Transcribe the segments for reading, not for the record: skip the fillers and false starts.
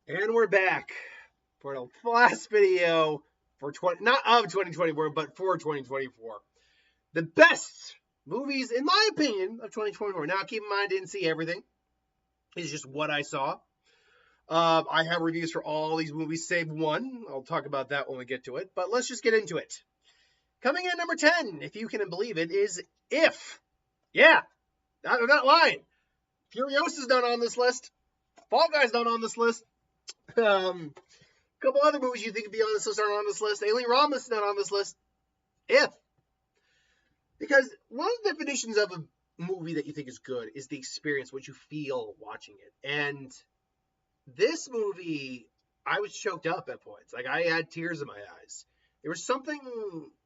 And we're back for the last video for not of 2024, but for 2024. The best movies, in my opinion, of 2024. Now, keep in mind, I didn't see everything. It's just what I saw. I have reviews for all these movies, save one. I'll talk about that when we get to it. But let's just get into it. Coming in at number 10, if you can believe it, is If. Yeah, I'm not lying. Furiosa's not on this list. Fall Guy's not on this list. A couple other movies you think would be on this list aren't on this list. Alien Romulus is not on this list. If. Because one of the definitions of a movie that you think is good is the experience, what you feel watching it. And this movie, I was choked up at points. Like, I had tears in my eyes. There was something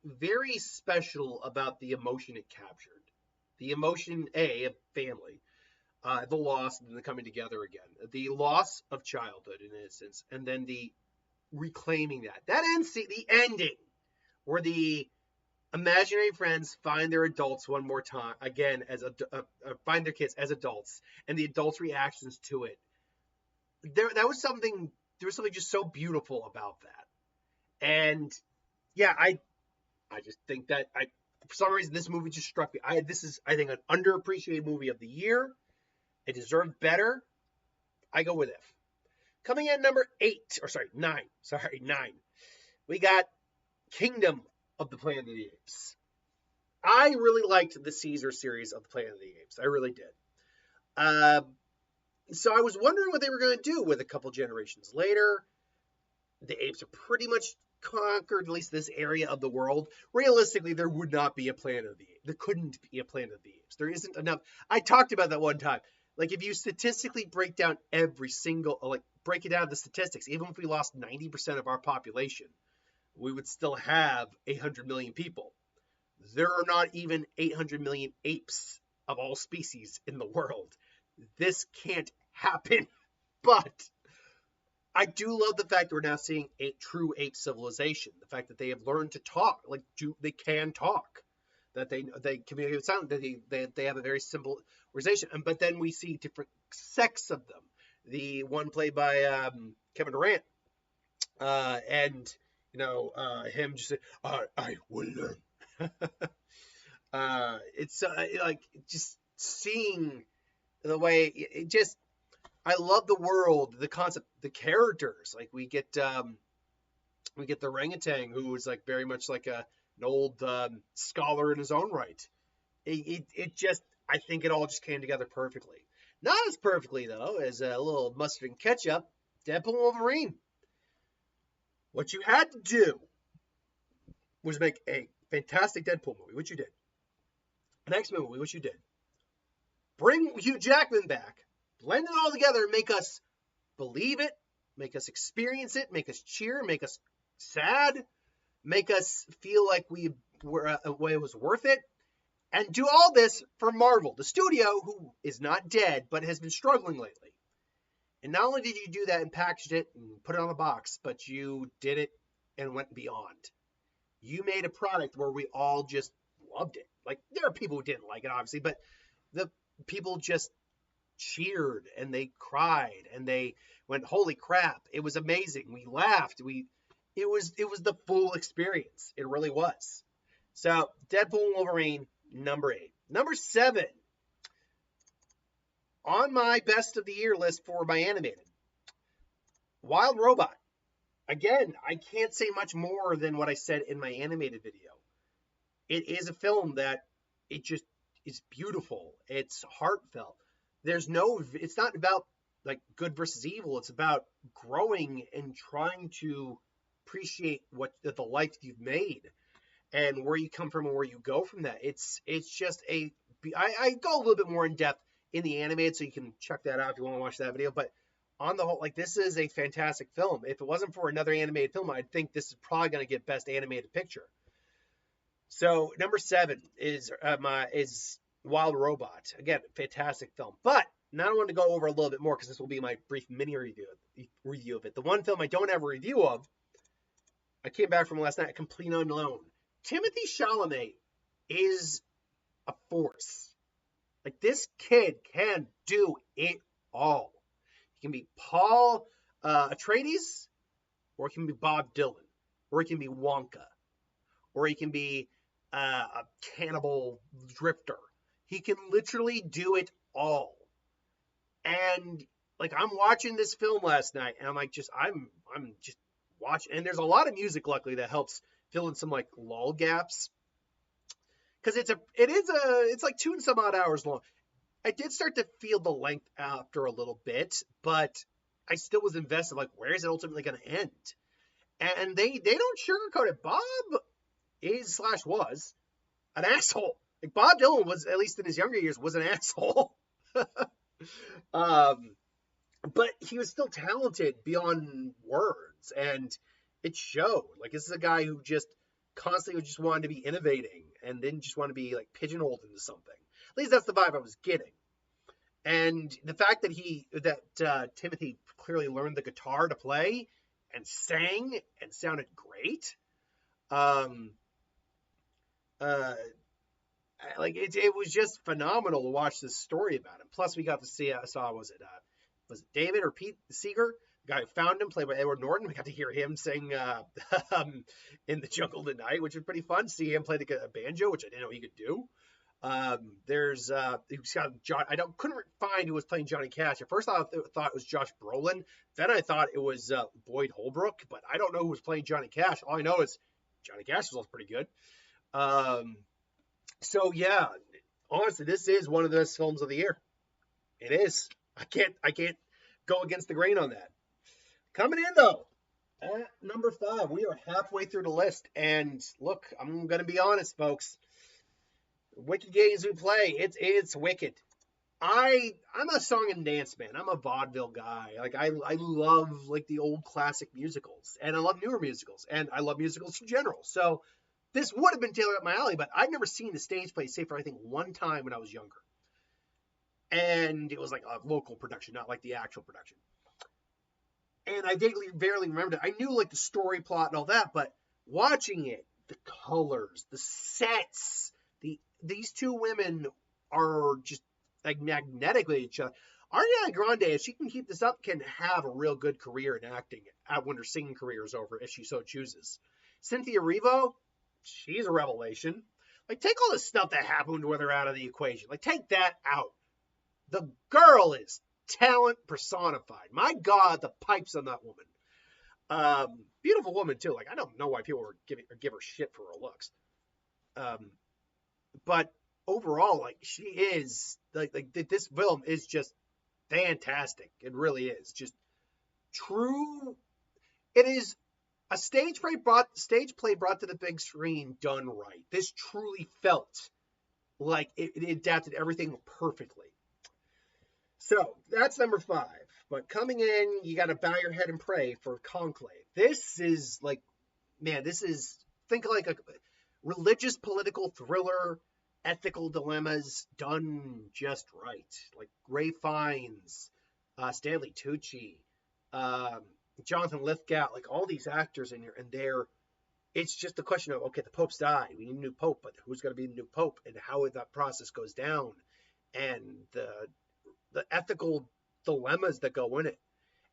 very special about the emotion it captured. The emotion, of family, the loss, and the coming together again. The loss of childhood, in innocence, and then the reclaiming that. That ends the ending where the imaginary friends find their adults one more time again find their kids as adults, and the adults' reactions to it. There was something just so beautiful about that. And yeah, I just think that for some reason this movie just struck me. This is, I think, an underappreciated movie of the year. It deserved better. I go with If. Coming in number 9. We got Kingdom of the Planet of the Apes. I really liked the Caesar series of the Planet of the Apes. I really did. So I was wondering what they were going to do with a couple generations later. The apes are pretty much conquered at least this area of the world. Realistically, there would not be a Planet of the Apes. There couldn't be a Planet of the Apes. There isn't enough. I talked about that one time. Like, if you statistically break down break it down to statistics, even if we lost 90% of our population, we would still have 800 million people. There are not even 800 million apes of all species in the world. This can't happen. But I do love the fact that we're now seeing a true ape civilization. The fact that they have learned to talk, they can talk, that they communicate with sound, that they have a very simple organization. But then we see different sects of them. The one played by Kevin Durant, and him just say, "I will learn." It's like just seeing the way it just. I love the world, the concept, the characters. Like, we get the orangutan, who is like very much like an old scholar in his own right. It just, I think it all just came together perfectly. Not as perfectly though as a little mustard and ketchup. Deadpool Wolverine. What you had to do was make a fantastic Deadpool movie, which you did. An X-Men movie, which you did. Bring Hugh Jackman back. Blend it all together and make us believe it, make us experience it, make us cheer, make us sad, make us feel like it was worth it, and do all this for Marvel, the studio who is not dead but has been struggling lately. And not only did you do that and packaged it and put it on a box, but you did it and went beyond. You made a product where we all just loved it. Like, there are people who didn't like it, obviously, but the people just cheered and they cried and they went, "Holy crap, it was amazing." We laughed. It was the full experience. It really was. So, Deadpool Wolverine, number 8. Number 7 on my best of the year list for my animated, Wild Robot. Again, I can't say much more than what I said in my animated video. It is a film that it just is beautiful. It's heartfelt. It's not about like good versus evil. It's about growing and trying to appreciate the life you've made and where you come from and where you go from that. It's just I go a little bit more in depth in the animated, so you can check that out if you want to watch that video. But on the whole, like, this is a fantastic film. If it wasn't for another animated film, I'd think this is probably going to get Best Animated Picture. So number 7 is Wild Robot. Again, fantastic film. But now I want to go over a little bit more because this will be my brief mini review of it. The one film I don't have a review of, I came back from last night, Complete Unknown. Timothy Chalamet is a force. Like, this kid can do it all. He can be Paul. Atreides, or it can be Bob Dylan, or it can be Wonka, or he can be a cannibal drifter. He can literally do it all. And like I'm watching this film last night, and I'm just watching, and there's a lot of music luckily that helps fill in some like lull gaps because it's like 2 and some odd hours long. I did start to feel the length after a little bit, but I still was invested. Like, where is it ultimately going to end? And they don't sugarcoat it. Bob is / was an asshole. Like Bob Dylan was, at least in his younger years, was an asshole. But he was still talented beyond words, and it showed. Like this is a guy who just constantly just wanted to be innovating and didn't just want to be like pigeonholed into something. At least that's the vibe I was getting. And the fact that Timothy clearly learned the guitar to play and sang and sounded great. Like it was just phenomenal to watch this story about him. Plus, we got to see was it David or Pete Seeger, the guy who found him, played by Edward Norton. We got to hear him sing "In the Jungle Tonight," which was pretty fun. See him play the banjo, which I didn't know he could do. He's got John. Couldn't find who was playing Johnny Cash. At first, I thought it was Josh Brolin. Then I thought it was Boyd Holbrook, but I don't know who was playing Johnny Cash. All I know is Johnny Cash was also pretty good. So yeah, honestly, this is one of the best films of the year. It is. I can't go against the grain on that. Coming in though, at number 5, we are halfway through the list, and look, I'm gonna be honest, folks. Wicked games we play, it's wicked. I'm a song and dance man. I'm a vaudeville guy. Like I love like the old classic musicals, and I love newer musicals, and I love musicals in general. So this would have been tailored up my alley, but I'd never seen the stage play save for I think one time when I was younger. And it was like a local production, not like the actual production. And I barely remembered it. I knew like the story plot and all that, but watching it, the colors, the sets, these two women are just like magnetic with each other. Ariana Grande, if she can keep this up, can have a real good career in acting when her singing career is over, if she so chooses. Cynthia Erivo, she's a revelation. Like, take all the stuff that happened with her out of the equation. Like, take that out. The girl is talent personified. My God, the pipes on that woman. Beautiful woman, too. Like, I don't know why people give her shit for her looks. But overall, like, she is, like this film is just fantastic. It really is. Just true. It is a stage play brought to the big screen done right. This truly felt like it adapted everything perfectly. So that's number 5. But coming in, you got to bow your head and pray for Conclave. This is like, man, think like a religious political thriller, ethical dilemmas done just right. Like Ray Fiennes, Stanley Tucci, Jonathan Lithgow, like all these actors in here, and it's just a question of, okay, the Pope's died. We need a new Pope, but who's going to be the new Pope, and how that process goes down, and the ethical dilemmas that go in it.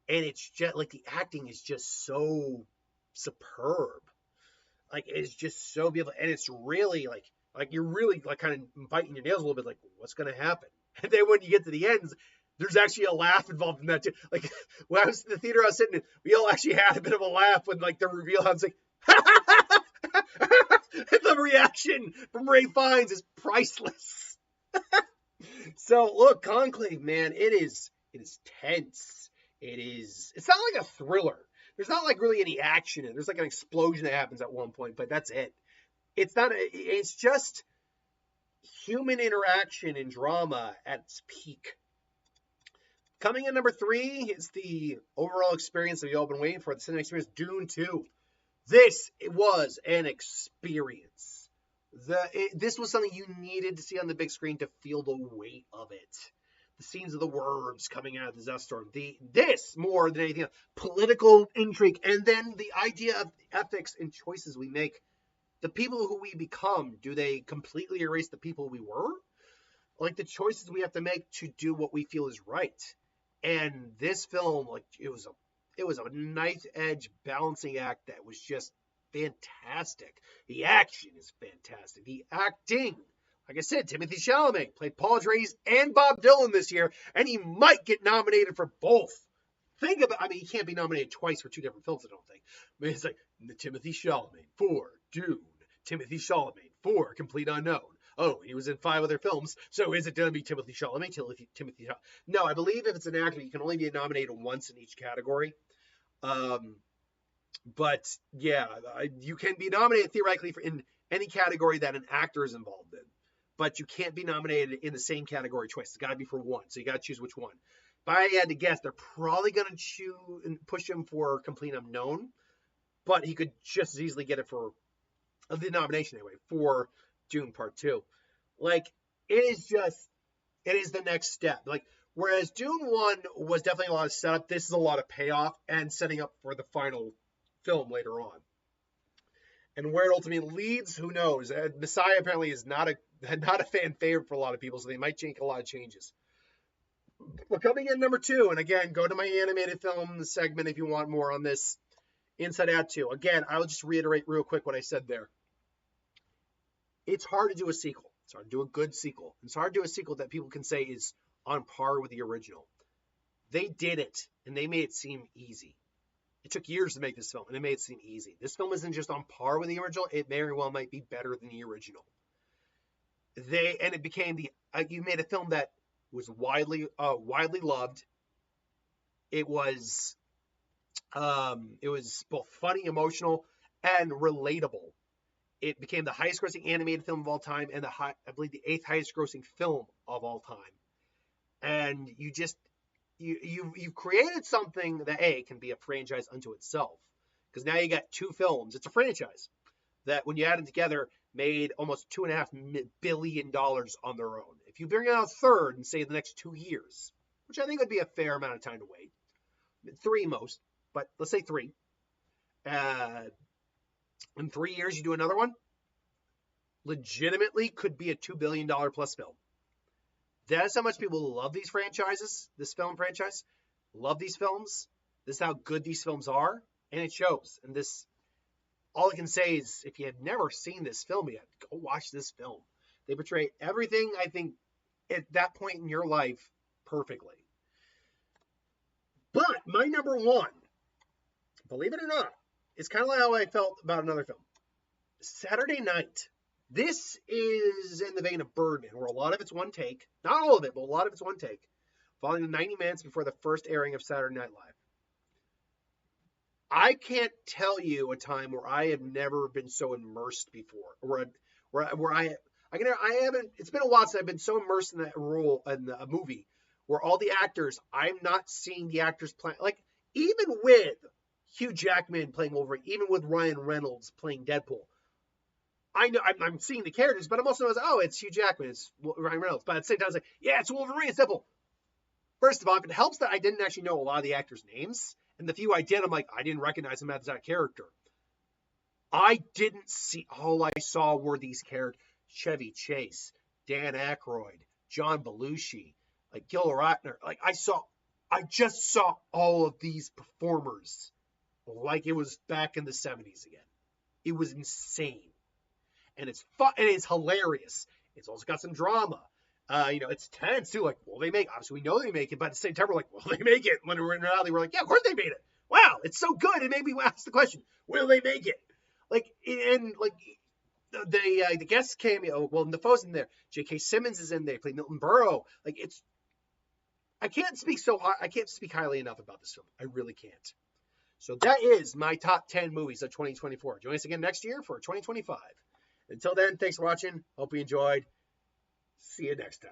And it's just like the acting is just so superb. Like it's just so beautiful, and it's really like you're really like kind of biting your nails a little bit, like what's going to happen. And then when you get to the ends, there's actually a laugh involved in that too. Like when I was in the theater, I was sitting in, we all actually had a bit of a laugh when like the reveal. I was like, the reaction from Ray Fiennes is priceless. So look, Conclave, man, it is tense. It's not like a thriller. There's not like really any action in it. There's like an explosion that happens at one point, but that's it. It's just human interaction and drama at its peak. Coming in number 3 is the overall experience that we all been waiting for, the cinema experience, Dune 2. This was an experience. This was something you needed to see on the big screen to feel the weight of it. The scenes of the worms coming out of the Death Storm. This, more than anything else, political intrigue, and then the idea of ethics and choices we make. The people who we become, do they completely erase the people we were? Like the choices we have to make to do what we feel is right. And this film, like, it was It was a knife edge balancing act that was just fantastic. The action is fantastic. The acting, like I said, Timothy Chalamet played Paul Atreides and Bob Dylan this year, and he might get nominated for both. Think about, I mean, he can't be nominated twice for two different films, I don't think. I mean, it's like Timothy Chalamet for Dune, Timothy Chalamet for Complete Unknown. Oh, he was in 5 other films, so is it going to be Timothy Chalamet? Timothy? No, I believe if it's an actor, you can only be nominated once in each category. But yeah, you can be nominated theoretically in any category that an actor is involved in, but you can't be nominated in the same category twice. It's got to be for one, so you got to choose which one. If I had to guess, they're probably going to choose and push him for Complete Unknown, but he could just as easily get it for the nomination anyway for Dune Part 2. Like, it is the next step. Like, whereas Dune 1 was definitely a lot of setup, this is a lot of payoff and setting up for the final film later on. And where it ultimately leads, who knows? Messiah apparently is not a fan favorite for a lot of people, so they might make a lot of changes. But coming in number 2, and again, go to my animated film segment if you want more on this. Inside Out 2. Again, I'll just reiterate real quick what I said there. It's hard to do a sequel. It's hard to do a good sequel. It's hard to do a sequel that people can say is on par with the original. They did it, and they made it seem easy. It took years to make this film, and they made it seem easy. This film isn't just on par with the original. It very well might be better than the original. It became you made a film that was widely loved. It was both funny, emotional, and relatable. It became the highest grossing animated film of all time and I believe the 8th highest grossing film of all time. And you've created something that can be a franchise unto itself. Because now you got 2 films. It's a franchise that when you add them together made almost $2.5 billion on their own. If you bring out a third and say the next 2 years, which I think would be a fair amount of time to wait, 3 most, but let's say 3. In 3 years, you do another one, legitimately could be a $2 billion plus film. That's how much people love these franchises, this film franchise, love these films. This is how good these films are, and it shows. And all I can say is, if you have never seen this film yet, go watch this film. They portray everything, I think, at that point in your life perfectly. But my number 1, believe it or not, is kind of like how I felt about another film. Saturday Night. This is in the vein of Birdman, where a lot of it's one take. Not all of it, but a lot of it's one take. Following 90 minutes before the first airing of Saturday Night Live. I can't tell you a time where I have never been so immersed before. Where I haven't, it's been a while since I've been so immersed in that role in a movie where all the actors, I'm not seeing the actors play. Like, even with Hugh Jackman playing Wolverine, even with Ryan Reynolds playing Deadpool, I know I'm seeing the characters, but I'm also like, oh, it's Hugh Jackman, it's Ryan Reynolds. But at the same time, I was like, yeah, it's Wolverine, it's Deadpool. First of all, it helps that I didn't actually know a lot of the actors' names, and the few I did, I'm like, I didn't recognize them as that character. I didn't see. All I saw were these characters: Chevy Chase, Dan Aykroyd, John Belushi, like Gil Ratner. Like I just saw all of these performers like it was back in the 70s again. It was insane. And it's fun, and it's hilarious. It's also got some drama. It's tense too. Like, will they make? Obviously, we know they make it, but at the same time, we're like, will they make it? When we're in reality, we're like, yeah, of course they made it. Wow, it's so good. It made me ask the question, will they make it? Like, and like the guest cameo. Well, Defoe's in there. J.K. Simmons is in there. Play Milton Berle. Like, I can't speak highly enough about this film. I really can't. So that is my top 10 movies of 2024. Join us again next year for 2025. Until then, thanks for watching. Hope you enjoyed. See you next time.